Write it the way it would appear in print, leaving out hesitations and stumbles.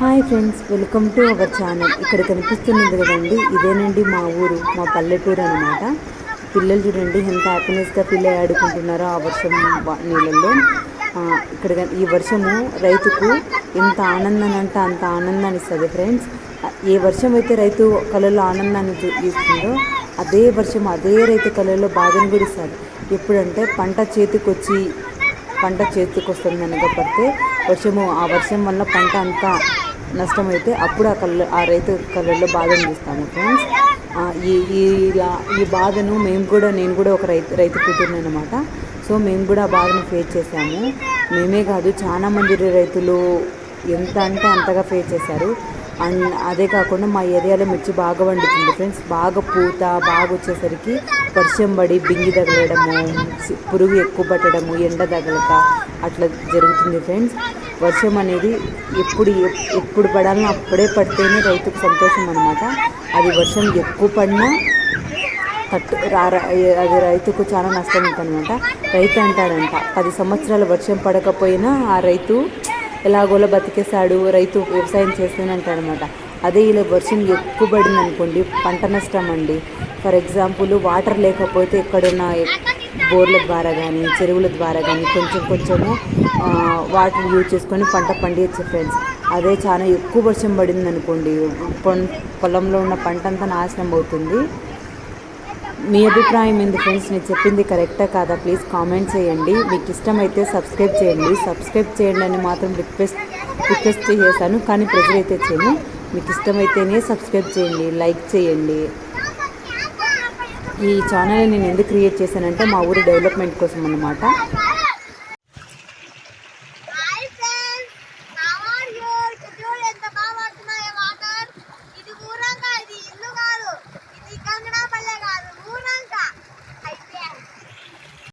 Hi friends, welcome to our channel. ఇక్కడ కనిపిస్తున్నది కదండి, ఇదేనండి మా ఊరు, మా పల్లెటూరు అనమాట. పిల్లలు చూడండి ఎంత హ్యాపీనెస్గా ఫీల్ అయ్యి ఆడుకుంటున్నారో ఆ వర్షం నీళ్ళల్లో. ఇక్కడ ఈ వర్షము రైతుకు ఎంత ఆనందాన్ని అంటే అంత ఆనందాన్ని ఇస్తుంది ఫ్రెండ్స్. ఏ వర్షం అయితే రైతు కళలో ఆనందాన్ని ఇస్తుందో అదే వర్షం అదే రైతు కళలో బాధను కూడా ఇస్తుంది. ఎప్పుడంటే పంట చేతికి వస్తుందని పడితే ఆ వర్షం వల్ల పంట అంతా నష్టమైతే అప్పుడు ఆ రైతు కళ్ళల్లో బాధను చూస్తాము ఫ్రెండ్స్. ఈ బాధను నేను కూడా ఒక రైతు కూతురుని అనమాట. సో మేము కూడా ఆ బాధను ఫేస్ చేసాము. మేమే కాదు చాలామంది రైతులు ఎంత అంటే అంతగా ఫేస్ చేశారు. అండ్ అదే కాకుండా మా ఏరియాలో మిర్చి బాగా వండుతుంది ఫ్రెండ్స్. బాగా పూత బాగా వచ్చేసరికి వర్షం పడి బింగి తగలడము, పురుగు ఎక్కువ పట్టడము, ఎండ తగలక అట్లా జరుగుతుంది ఫ్రెండ్స్. వర్షం అనేది ఎప్పుడు పడాలో అప్పుడే పడితేనే రైతుకు సంతోషం అనమాట. అది వర్షం ఎక్కువ పడినా అది రైతుకు చాలా నష్టం ఉంటుందన్నమాట. రైతు అంటాడంట 10 సంవత్సరాలు వర్షం పడకపోయినా ఆ రైతు ఎలాగోలా బతికేశాడు, రైతు వ్యవసాయం చేస్తేనంటాడనమాట. అదే ఇలా వర్షం ఎక్కువ పడింది అనుకోండి పంట నష్టం అండి. ఫర్ ఎగ్జాంపుల్ వాటర్ లేకపోతే ఎక్కడున్న బోర్ల ద్వారా కానీ చెరువుల ద్వారా కానీ కొంచెము వాటర్ యూజ్ చేసుకొని పంట పండించే ఫ్రెండ్స్. అదే చాలా ఎక్కువ వర్షం పడింది అనుకోండి పొలంలో ఉన్న పంట అంతా నాశనం అవుతుంది. మీ అభిప్రాయం ఏంది ఫ్రెండ్స్? నేను చెప్పింది కరెక్టా కాదా? ప్లీజ్ కామెంట్ చేయండి. మీకు ఇష్టమైతే సబ్స్క్రైబ్ చేయండి అని మాత్రం రిక్వెస్ట్ చేశాను, కానీ ప్రెజర్ అయితే చేయను. మీకు ఇష్టమైతేనే సబ్స్క్రైబ్ చేయండి, లైక్ చేయండి. ఈ ఛానల్ నేను ఎందుకు క్రియేట్ చేశానంటే మా ఊరి డెవలప్మెంట్ కోసం అన్నమాట.